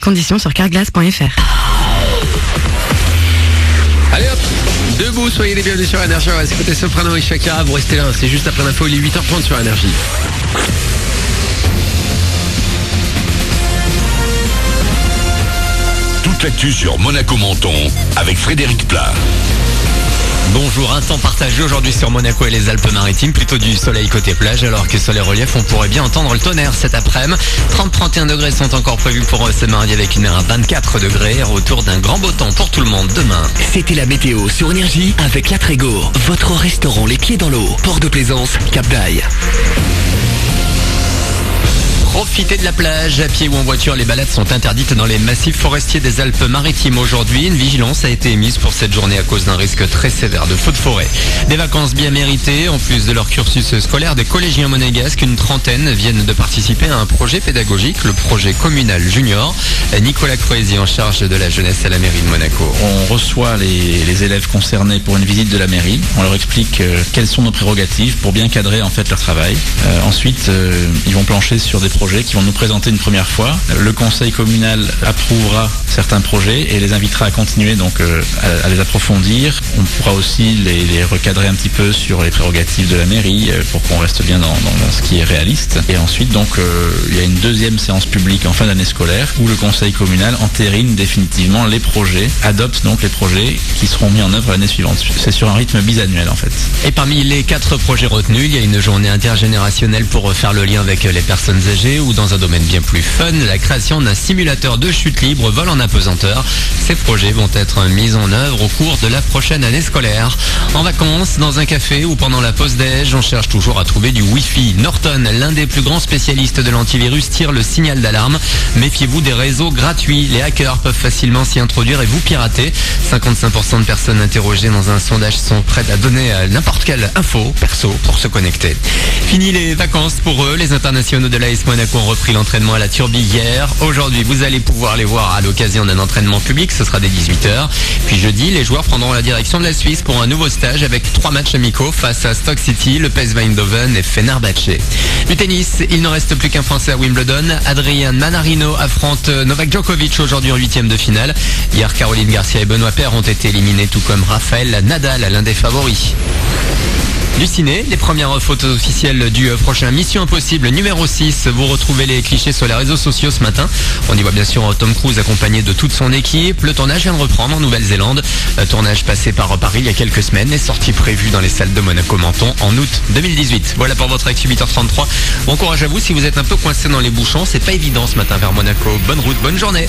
Conditions sur carglass.fr. Allez hop, debout, soyez les bienvenus sur Énergie. On va écouter Soprano et Shakira. Vous restez là, c'est juste après l'info, il est 8h30 sur Énergie. Toute l'actu sur Monaco Menton avec Frédéric Plat. Bonjour, un temps partagé aujourd'hui sur Monaco et les Alpes-Maritimes, plutôt du soleil côté plage, alors que sur les reliefs on pourrait bien entendre le tonnerre cet après-midi. 30-31 degrés sont encore prévus pour ce mardi avec une mer à 24 degrés, retour d'un grand beau temps pour tout le monde demain. C'était la météo sur Énergie avec La Trégo, votre restaurant les pieds dans l'eau, port de Plaisance, Cap d'Aille. Profitez de la plage, à pied ou en voiture, les balades sont interdites dans les massifs forestiers des Alpes-Maritimes aujourd'hui. Une vigilance a été émise pour cette journée à cause d'un risque très sévère de feux de forêt. Des vacances bien méritées, en plus de leur cursus scolaire, des collégiens monégasques, une trentaine viennent de participer à un projet pédagogique, le projet communal junior. Nicolas Croesi en charge de la jeunesse à la mairie de Monaco. On reçoit les élèves concernés pour une visite de la mairie. On leur explique quelles sont nos prérogatives pour bien cadrer en fait leur travail. Ensuite, ils vont plancher sur des projets qui vont nous présenter une première fois. Le conseil communal approuvera certains projets et les invitera à continuer donc à les approfondir. On pourra aussi les recadrer un petit peu sur les prérogatives de la mairie pour qu'on reste bien dans ce qui est réaliste. Et ensuite donc il y a une deuxième séance publique en fin d'année scolaire où le conseil communal entérine définitivement les projets, adopte donc les projets qui seront mis en œuvre l'année suivante. C'est sur un rythme bisannuel en fait. Et parmi les 4 projets retenus, il y a une journée intergénérationnelle pour faire le lien avec les personnes âgées ou dans un domaine bien plus fun, la création d'un simulateur de chute libre vol en apesanteur. Ces projets vont être mis en œuvre au cours de la prochaine année scolaire. En vacances, dans un café ou pendant la pause déj, on cherche toujours à trouver du Wi-Fi. Norton, l'un des plus grands spécialistes de l'antivirus, tire le signal d'alarme. Méfiez-vous des réseaux gratuits. Les hackers peuvent facilement s'y introduire et vous pirater. 55% de personnes interrogées dans un sondage sont prêtes à donner n'importe quelle info perso pour se connecter. Fini les vacances pour eux. Les internationaux de l'AS Monaco ont repris l'entraînement à la Turbie hier. Aujourd'hui, vous allez pouvoir les voir à l'occasion d'un entraînement public. Ce sera dès 18h. Puis jeudi, les joueurs prendront la direction de la Suisse pour un nouveau stage avec 3 matchs amicaux face à Stoke City, le PSV Eindhoven et Fenerbahçe. Du tennis, il ne reste plus qu'un Français à Wimbledon. Adrian Manarino affronte Novak Djokovic aujourd'hui en 8e de finale. Hier, Caroline Garcia et Benoît Paire ont été éliminés, tout comme Raphaël Nadal, l'un des favoris. Du ciné, les premières photos officielles du prochain Mission Impossible numéro 6. Vous retrouvez les clichés sur les réseaux sociaux ce matin. On y voit bien sûr Tom Cruise accompagné de toute son équipe. Le tournage vient de reprendre en Nouvelle-Zélande. Tournage passé par Paris il y a quelques semaines et sortie prévue dans les salles de Monaco Menton en août 2018. Voilà pour votre actu 8h33. Bon courage à vous si vous êtes un peu coincé dans les bouchons. C'est pas évident ce matin vers Monaco. Bonne route, bonne journée.